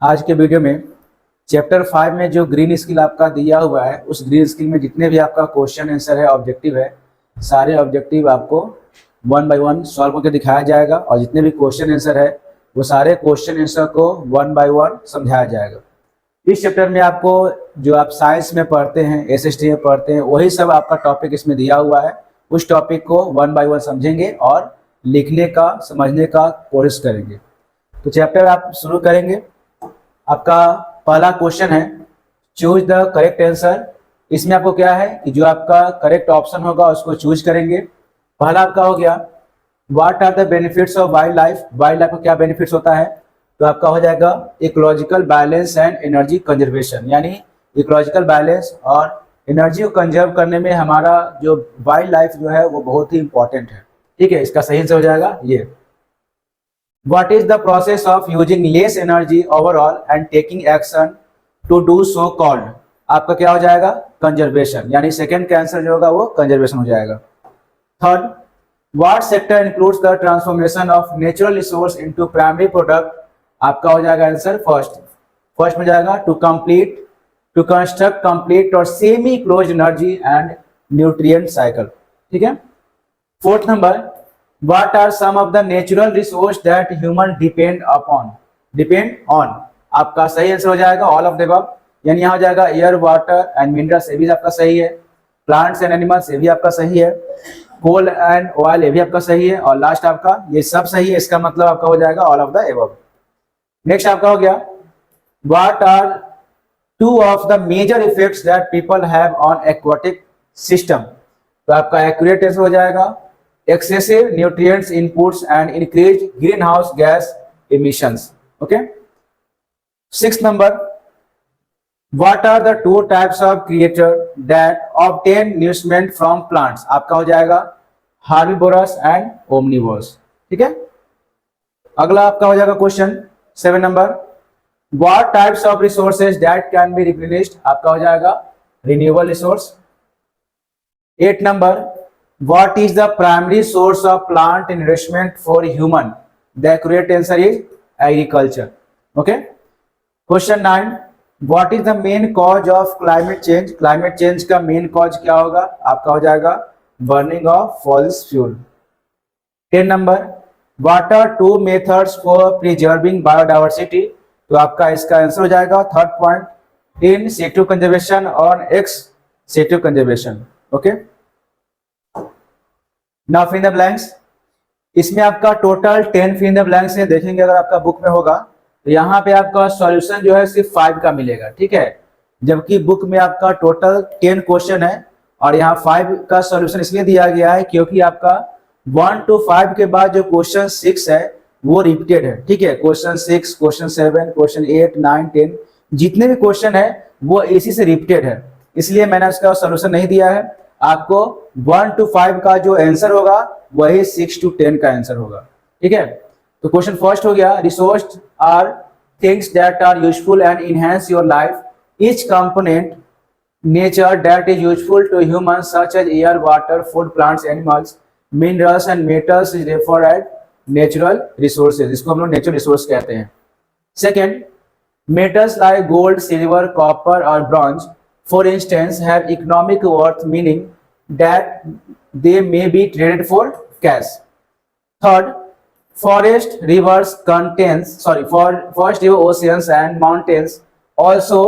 आज के वीडियो में चैप्टर 5 में जो ग्रीन स्किल आपका दिया हुआ है, उस ग्रीन स्किल में जितने भी आपका क्वेश्चन आंसर है, ऑब्जेक्टिव है, सारे ऑब्जेक्टिव आपको वन बाय वन सॉल्व करके दिखाया जाएगा और जितने भी क्वेश्चन आंसर है वो सारे क्वेश्चन आंसर को वन बाय वन समझाया जाएगा। इस चैप्टर में आपको जो आप साइंस में पढ़ते हैं, एसएसटी में पढ़ते हैं, वही सब आपका टॉपिक इसमें दिया हुआ है। उस टॉपिक को वन बाय वन समझेंगे और लिखने का, समझने का कोशिश करेंगे। तो चैप्टर आप शुरू करेंगे। आपका पहला क्वेश्चन है चूज द करेक्ट आंसर। इसमें आपको क्या है कि जो आपका करेक्ट ऑप्शन होगा उसको चूज करेंगे। पहला आपका हो गया what are the benefits of wildlife. Wildlife का क्या बेनिफिट्स होता है? तो आपका हो जाएगा ecological balance and energy conservation, यानी इकोलॉजिकल बैलेंस और एनर्जी को कंजर्व करने में हमारा जो वाइल्ड लाइफ जो है वो बहुत ही इंपॉर्टेंट है। ठीक है, इसका सही से हो जाएगा ये। What is the process of using less energy overall and taking action to do so called? आपका क्या हो जाएगा? कंजर्वेशन, यानी सेकंड का आंसर जो होगा वो कंजर्वेशन हो जाएगा। Third, what sector includes the transformation of natural resource into primary product? आपका हो जाएगा आंसर फर्स्ट में जाएगा टू कंस्ट्रक्ट कंप्लीट और semi closed energy and nutrient cycle. ठीक है। Fourth number, What are some of the natural resource that human depend on? आपका सही आंसर हो जाएगा ऑल ऑफ द अबव, यानी यहाँ हो जाएगा एयर, वाटर एंड मिनरल्स, ये भी आपका सही है। प्लांट्स एंड एनिमल्स, ये भी आपका सही है। कोल एंड ऑयल, ये भी आपका सही है। और लास्ट आपका ये सब सही है, इसका मतलब आपका हो जाएगा all of the above. Next आपका हो गया What are two of the major effects that people have on aquatic system? तो आपका एक्यूरेट आंसर हो जाएगा excessive nutrients inputs and increased greenhouse gas emissions. Okay. Sixth number, what are the two types of creature that obtain nourishment from plants? आपका हो जाएगा herbivorous and omnivorous. ठीक है। अगला आपका हो जाएगा question 7 number, what types of resources that can be replenished? आपका हो जाएगा renewable resource। 8 number, What is the primary source of plant nourishment for human? The correct answer is agriculture. Okay. Question 9. What is the main cause of climate change? Climate change का main cause क्या होगा? आपका हो जाएगा burning of fossil fuel. 10 number. What are two methods for preserving biodiversity? तो आपका इसका answer हो जाएगा third point in situ conservation और ex situ conservation. Okay. Now fill in the blanks. इसमें आपका total 10 fill in the blanks है। देखेंगे अगर आपका बुक में होगा तो यहाँ पे आपका सॉल्यूशन जो है सिर्फ 5 का मिलेगा। ठीक है, जबकि बुक में आपका टोटल 10 क्वेश्चन है और यहाँ 5 का सॉल्यूशन इसलिए दिया गया है क्योंकि आपका 1 to 5 के बाद जो क्वेश्चन 6 है वो रिपीटेड है। ठीक है, क्वेश्चन 6, क्वेश्चन 7, क्वेश्चन 8, 9, 10 जितने भी क्वेश्चन है वो इसी से रिपीटेड है, इसलिए मैंने उसका सॉल्यूशन नहीं दिया है। आपको 1 to 5 का जो आंसर होगा वही 6 to 10 का आंसर होगा। ठीक है, तो क्वेश्चन फर्स्ट हो गया resource are things that are useful and enhance your life. Each component nature that is useful to humans such as air, water, food, plants, animals, minerals and metals is referred as natural resources. इसको हम लोग natural resource कहते हैं। Second, metals like gold, silver, copper और bronze for instance have economic worth, meaning that they may be traded for cash. Third, forest rivers oceans and mountains also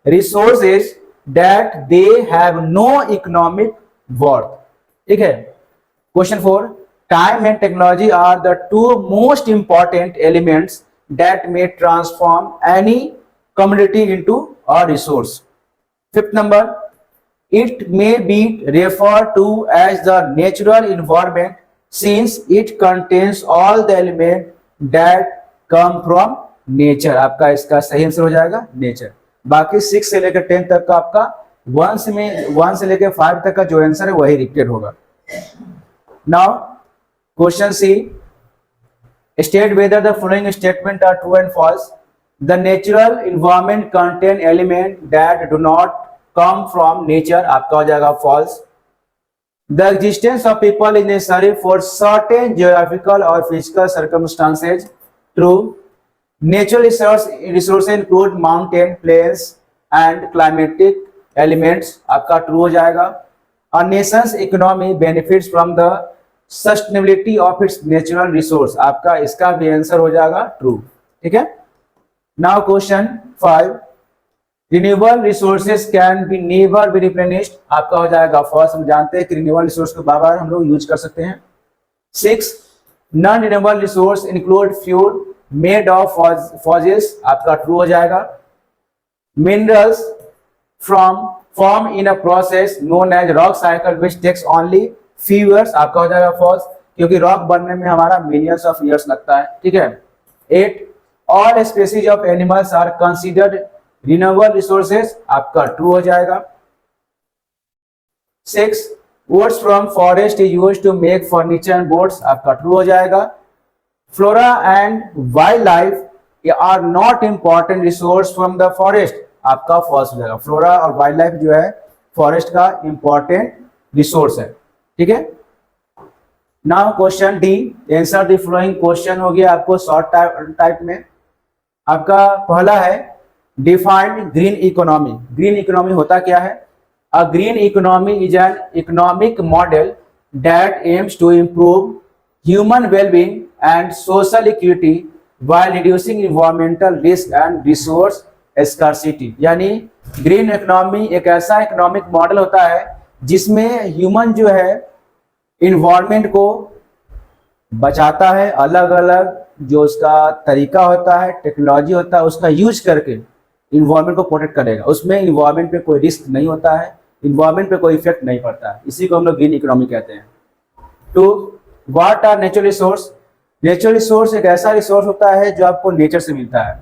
resources that they have no economic worth. ठीक है। Question 4, time and technology are the two most important elements that may transform any commodity into a resource. Fifth number, it may be referred to as the natural environment since it contains all the elements that come from nature. आपका इसका सही answer हो जाएगा nature. बाकी 6 से लेकर 10 तक का आपका 1 से लेकर 5 तक का जो आंसर है वही रिपीटेड होगा। Now question C, state whether the following statement are true and false. The natural environment contain element that do not come from nature. आपका हो जाएगा false. The existence of people is necessary for certain geographical or physical circumstances. True. Natural resource include mountain, plains and climatic elements, आपका true हो जाएगा। A nation's economy benefits from the sustainability of its natural resource, आपका इसका भी answer हो जाएगा true. ठीक है, now question 5, renewable resources can be never be replenished, आपका हो जाएगा फर्स्ट। हम जानते हैं कि रिन्यूएबल रिसोर्स को बार बार हम लोग यूज कर सकते हैं। 6, non renewable resource include fuel made of fossils, आपका ट्रू हो जाएगा। Minerals from form in a process known as rock cycle which takes only few years, आपका हो जाएगा फॉल्स, क्योंकि रॉक बनने में हमारा मिलियंस ऑफ ईयर्स लगता है। ठीक है। 8, all species of animals are considered renewable resources, आपका ट्रू हो जाएगा। 6, woods from forest is used to make furniture and boards, आपका ट्रू हो जाएगा। Flora and wildlife are not important resource from the forest, आपका false हो जाएगा। Flora और वाइल्ड लाइफ जो है फॉरेस्ट का इंपॉर्टेंट रिसोर्स है। ठीक है। Now question D, answer the following question हो गया आपको शॉर्ट टाइप में। आपका पहला है defined green economy. Green economy होता क्या है? A green economy is an economic model that aims to improve human well-being and social equity while reducing environmental risk and resource scarcity। यानी ग्रीन इकोनॉमी एक ऐसा इकोनॉमिक मॉडल होता है जिसमें human जो है इन्वायरमेंट को बचाता है, अलग अलग जो उसका तरीका होता है, टेक्नोलॉजी होता है, उसका यूज करके इन्वायरमेंट को प्रोटेक्ट करेगा। उसमें इन्वायरमेंट पे कोई रिस्क नहीं होता है, इन्वायरमेंट पे कोई इफेक्ट नहीं पड़ता है, इसी को हम लोग ग्रीन इकोनॉमी कहते हैं। 2, what are natural resource? Natural resource एक ऐसा रिसोर्स होता है जो आपको नेचर से मिलता है।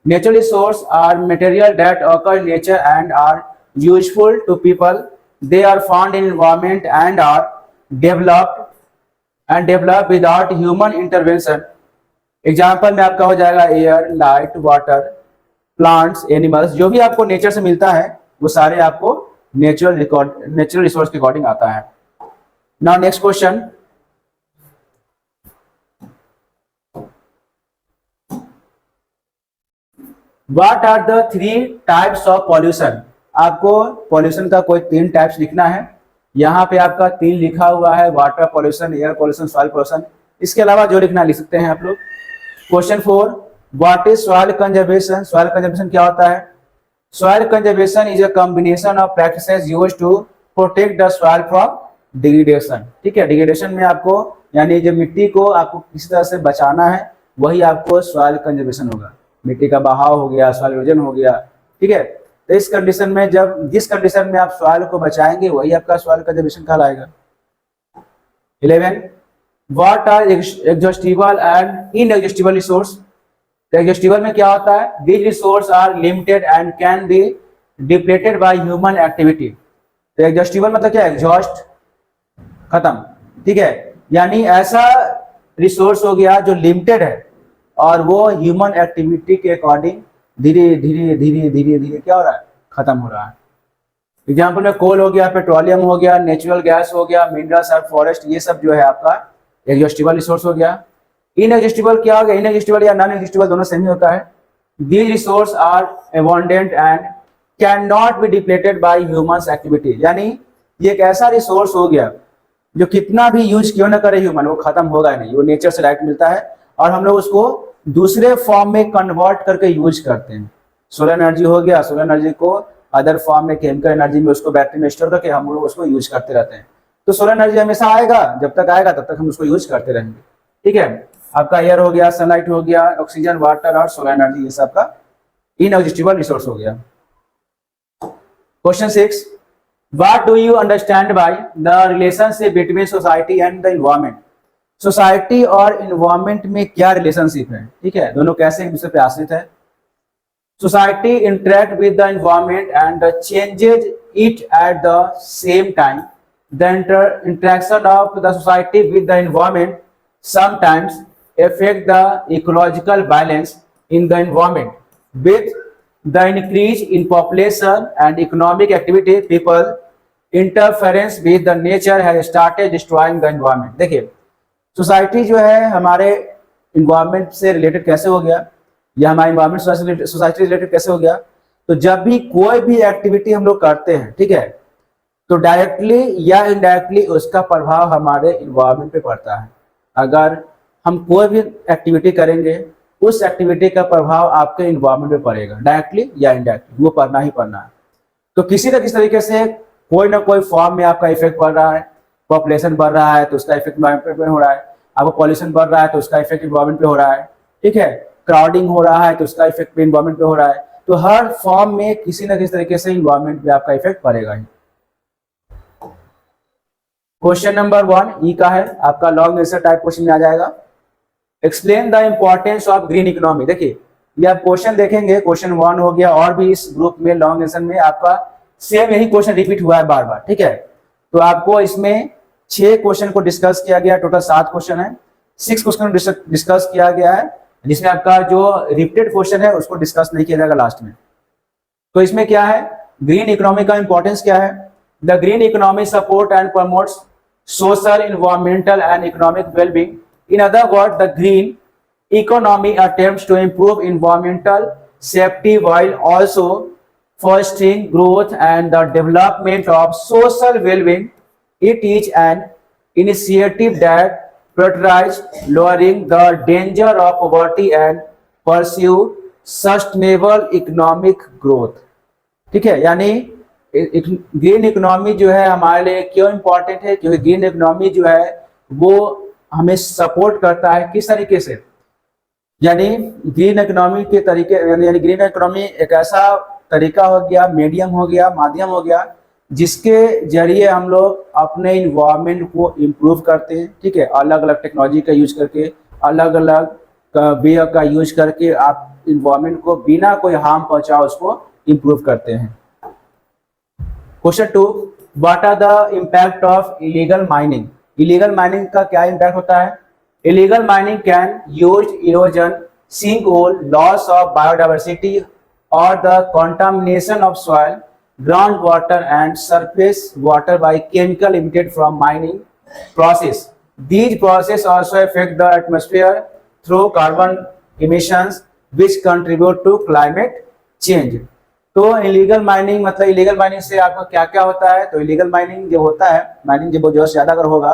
Natural resource are material that occur in nature and are useful to people. They are found in environment and are developed without human intervention. Example में आपका हो जाएगा air, light, water, plants, animals, जो भी आपको नेचर से मिलता है वो सारे आपको नेचुरल रिसोर्स के अकॉर्डिंग आता है। Now next question, what are the 3 types of pollution? आपको पॉल्यूशन का कोई 3 टाइप्स लिखना है। यहाँ पे आपका 3 लिखा हुआ है, water pollution, air pollution, soil pollution. इसके अलावा जो लिखना लिख सकते हैं आप लोग। Question 4, what is soil conservation? Soil conservation क्या होता है? Soil conservation is a combination of practices used to protect the soil from degradation. ठीक है, डिग्रेडेशन में आपको यानी जो मिट्टी को आपको किसी तरह से बचाना है वही आपको सॉइल कंजर्वेशन होगा। मिट्टी का बहाव हो गया, सॉइल इरोजन हो गया। ठीक है, तो इस कंडीशन में जिस कंडीशन में आप सॉइल को बचाएंगे वही आपका सॉइल कंजर्वेशन कहलाएगा। 11, what are exhaustible and inexhaustible resource? Exhaustible में क्या होता है? These resource are limited and can be depleted by human activity. तो एग्जॉस्टिबल मतलब क्या? एग्जॉस्ट, खत्म। ठीक है, यानी ऐसा रिसोर्स हो गया जो लिमिटेड है और वो ह्यूमन एक्टिविटी के अकॉर्डिंग धीरे धीरे धीरे धीरे धीरे क्या हो रहा है? खत्म हो रहा है। एग्जाम्पल में कोल हो गया, पेट्रोलियम हो गया, नेचुरल गैस हो गया, मिनरल्स और फॉरेस्ट, ये सब जो है आपका एग्जॉस्टिबल रिसोर्स हो गया। इनएग्जॉस्टिबल क्या हो गया? इनएग्जॉस्टिबल या नॉन एग्जॉस्टिबल दोनों सेम ही होता है। These resource are abundant and can not be depleted by humans activity. यानी ये एक ऐसा रिसोर्स हो गया जो कितना भी यूज क्यों ना करे ह्यूमन, वो खत्म होगा नहीं, वो नेचर से डायरेक्ट मिलता है और हम लोग उसको दूसरे फॉर्म में कन्वर्ट करके यूज करते हैं। सोलर एनर्जी हो गया, सोलर एनर्जी को अदर फॉर्म में केमिकल एनर्जी में उसको बैटरी में स्टोर करके हम लोग उसको यूज करते रहते हैं। तो सोलर एनर्जी हमेशा आएगा, जब तक आएगा तब तक हम उसको यूज करते रहेंगे। ठीक है, आपका एयर हो गया, सनलाइट हो गया, ऑक्सीजन, वाटर और सोलर एनर्जी, ये सब का इनएग्जॉस्टिबल रिसोर्स हो गया। Question 6, what do you understand by the relationship between society and the environment? Society और एनवायरमेंट में क्या रिलेशनशिप है? ठीक है, दोनों कैसे एक दूसरे पे आश्रित है। Society interact with the environment and changes it at the same time. The interaction of the society with the environment sometimes affect the ecological balance in the environment. With the increase in population and economic activity, people interference with the nature has started destroying the environment. देखिए, society जो है हमारे environment से related कैसे हो गया? यह हमारा इन्वायरमेंट सोसाइटी रिलेटेड कैसे हो गया? तो जब भी कोई भी एक्टिविटी हम लोग करते हैं, ठीक है, तो डायरेक्टली या इनडायरेक्टली उसका प्रभाव हमारे इन्वायरमेंट पे पड़ता है। अगर हम कोई भी एक्टिविटी करेंगे, उस एक्टिविटी का प्रभाव आपके इन्वायरमेंट पे पड़ेगा, डायरेक्टली या इनडायरेक्टली, वो पढ़ना ही पड़ना है। तो किसी न किसी तरीके से कोई ना कोई फॉर्म में आपका इफेक्ट पड़ रहा है। पॉपुलेशन बढ़ रहा है तो उसका इफेक्ट इन्वायरमेंट पे हो रहा है, आपका पॉल्यूशन बढ़ रहा है तो उसका इफेक्ट इन्वायरमेंट पे हो रहा है, ठीक है, क्राउडिंग हो रहा है तो उसका इफेक्ट इन्वायरमेंट पे हो रहा है। तो हर फॉर्म में किसी न किसी तरीके से इन्वायरमेंट पे आपका इफेक्ट पड़ेगा ही। क्वेश्चन नंबर 1 ई का है आपका, लॉन्ग आंसर टाइप क्वेश्चन में आ जाएगा। Explain the importance of green economy. देखिए ये आप क्वेश्चन देखेंगे, क्वेश्चन 1 हो गया, और भी इस ग्रुप में लॉन्ग आंसर में आपका सेम यही क्वेश्चन रिपीट हुआ है बार बार, ठीक है। तो आपको इसमें 6 क्वेश्चन को डिस्कस किया गया, टोटल 7 क्वेश्चन है, 6 क्वेश्चन डिस्कस किया गया है, जिसमें आपका जो रिपीटेड क्वेश्चन है उसको डिस्कस नहीं किया जाएगा लास्ट में। तो इसमें क्या है, ग्रीन इकोनॉमी का इंपॉर्टेंस क्या है? The green economy support and promotes social, environmental and economic wellbeing. In other words, the green economy attempts to improve environmental safety while also fostering growth and the development of social well-being. It is an initiative that prioritizes lowering the danger of poverty and pursue sustainable economic growth. ठीक है, यानी green economy जो है हमारे लिए क्यों important है? क्योंकि ग्रीन इकोनॉमी जो है वो हमें सपोर्ट करता है। किस तरीके से? यानी ग्रीन इकोनॉमी के तरीके, यानी ग्रीन इकोनॉमी एक ऐसा तरीका हो गया, मीडियम हो गया, माध्यम हो गया, जिसके जरिए हम लोग अपने इन्वायरमेंट को इम्प्रूव करते हैं, ठीक है, अलग अलग टेक्नोलॉजी का यूज करके, अलग अलग वे का यूज करके आप इन्वायरमेंट को बिना कोई हार्म पहुंचाओ उसको इम्प्रूव करते हैं। Question 2, what are the impact of illegal mining? Illegal mining का क्या इम्पैक्ट होता है? Illegal mining can use erosion, sink hole, loss of biodiversity और the contamination of soil, ground water and surface water by chemical emitted from mining process. These processes also affect the atmosphere through carbon emissions which contribute to climate change. तो illegal mining मतलब illegal mining से आपका क्या क्या होता है? तो illegal mining जो होता है, माइनिंग जब जो ज्यादा अगर होगा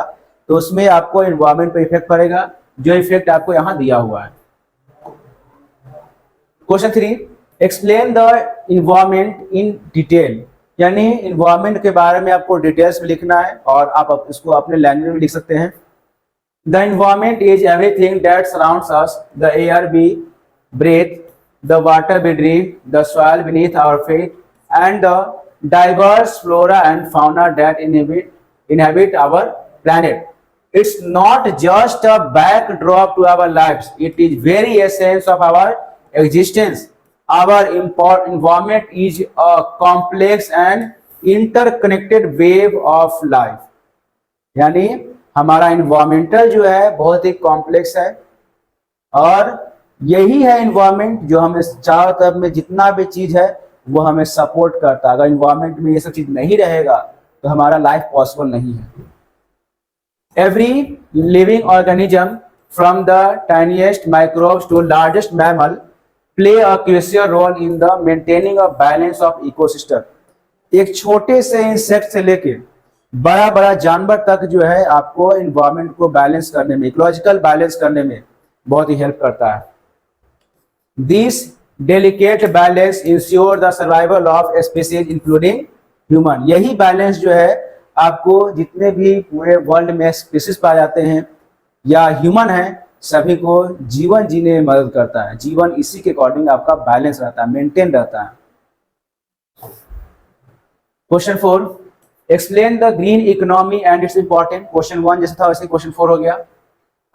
तो उसमें आपको इन्वायरमेंट पे इफेक्ट पड़ेगा, जो इफेक्ट आपको यहाँ दिया हुआ है। Question 3, explain the environment in detail. यानी इन्वायरमेंट के बारे में आपको डिटेल्स में लिखना है और आप इसको अपने लैंग्वेज में लिख सकते हैं। The environment is everything that surrounds us, the air we breathe, the water we drink, the soil beneath our feet, and the diverse flora and fauna that inhabit our planet. It's not just a backdrop to our lives, it is very essence of our existence. Our environment is a complex and interconnected web of life. यानी हमारा environmental जो है बहुत ही complex है, और यही है environment जो हमें चारों तरफ में जितना भी चीज है वो हमें सपोर्ट करता है। अगर इन्वायरमेंट में ये सब चीज नहीं रहेगा तो हमारा लाइफ पॉसिबल नहीं है। Every living organism from the tiniest microbes to largest mammal play a crucial role in the maintaining a balance of ecosystem. एक छोटे से इंसेक्ट से लेके बड़ा बड़ा जानवर तक जो है आपको इन्वायरमेंट को बैलेंस करने में, इकोलॉजिकल बैलेंस करने में बहुत ही हेल्प करता है। This delicate balance ensure the survival of species including human. यही बैलेंस जो है आपको जितने भी पूरे वर्ल्ड में स्पीसीज पाए जाते हैं या ह्यूमन है, सभी को जीवन जीने में मदद करता है। जीवन इसी के अकॉर्डिंग आपका बैलेंस रहता है, मेंटेन रहता है। Question 4, explain the green economy and its important. Question 1 जैसा था वैसे क्वेश्चन 4 हो गया।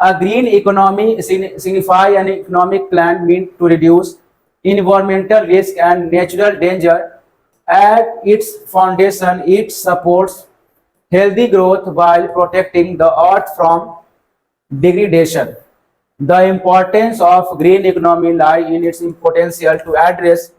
A green economy signify an economic plan mean to reduce environmental risk and natural danger. At its foundation, it supports healthy growth while protecting the earth from degradation. The importance of green economy lies in its potential to address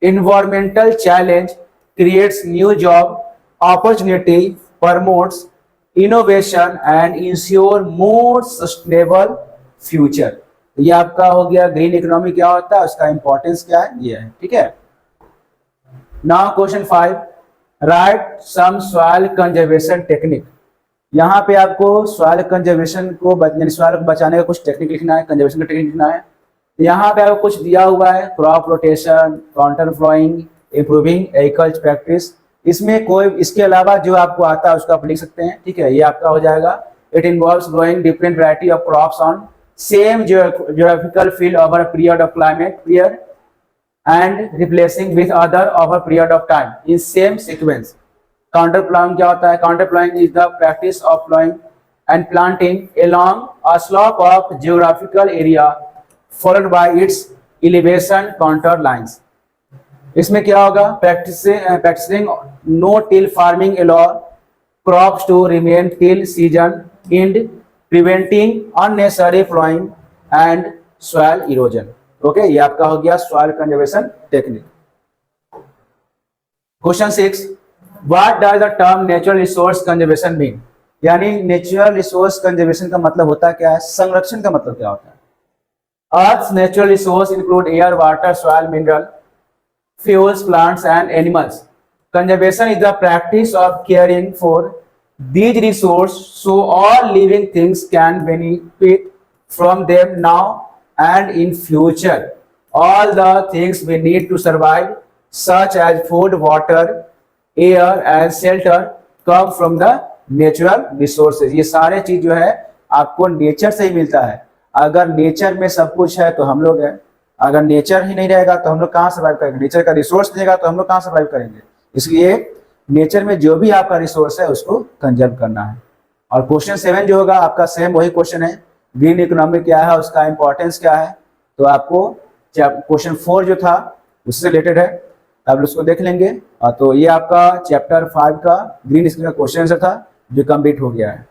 environmental challenge, creates new job opportunity, promotes innovation and ensure more sustainable future. तो ये आपका हो गया green economy क्या होता है, उसका importance क्या है, ये है। ठीक है। नाउ क्वेश्चन 5, राइट सम सॉइल कंजर्वेशन टेक्निक। यहाँ पे आपको सॉइल कंजर्वेशन को सॉइल को बचाने का कुछ टेक्निक लिखना है, कंजर्वेशन का टेक्निक लिखना है। यहाँ पे आपको कुछ दिया हुआ है, crop rotation, counter flowing, improving agriculture practice. इसमें कोई इसके अलावा जो आपको आता है उसको आप लिख सकते हैं। ठीक है, ये आपका हो जाएगा। It involves growing different variety of crops on same geographical field over a period of climate period and replacing with other over a period of time in same sequence. Counter plowing क्या होता है? Counter plowing is the practice of plowing and planting along a slope of geographical area followed by its elevation contour lines. इसमें क्या होगा? Practicing no-till farming allow crops to remain till season end, preventing unnecessary plowing and soil erosion. Okay, ये आपका हो गया soil conservation technique. Question 6, what does the term natural resource conservation mean? यानी natural resource conservation का मतलब होता क्या है, संरक्षण का मतलब क्या होता है? Earth natural resource include air, water, soil, mineral, fuels, plants and animals. Conservation is the practice of caring for these resources so all living things can benefit from them now and in future. All the things we need to survive, such as food, water, air and shelter, come from the natural resources. ये सारे चीज जो है आपको nature से ही मिलता है। अगर नेचर में सब कुछ है तो हम लोग हैं, अगर नेचर ही नहीं रहेगा तो हम लोग कहाँ सर्वाइव करेंगे? नेचर का रिसोर्स नहीं रहेगा तो हम लोग कहाँ सर्वाइव करेंगे? इसलिए नेचर में जो भी आपका रिसोर्स है उसको कंजर्व करना है। और क्वेश्चन 7 जो होगा आपका सेम वही क्वेश्चन है, ग्रीन इकोनॉमी क्या है, उसका इंपॉर्टेंस क्या है। तो आपको क्वेश्चन 4 जो था उससे रिलेटेड है, आप उसको देख लेंगे। तो ये आपका चैप्टर 5 का ग्रीन इकोनॉमी का क्वेश्चन आंसर था जो कंप्लीट हो गया है।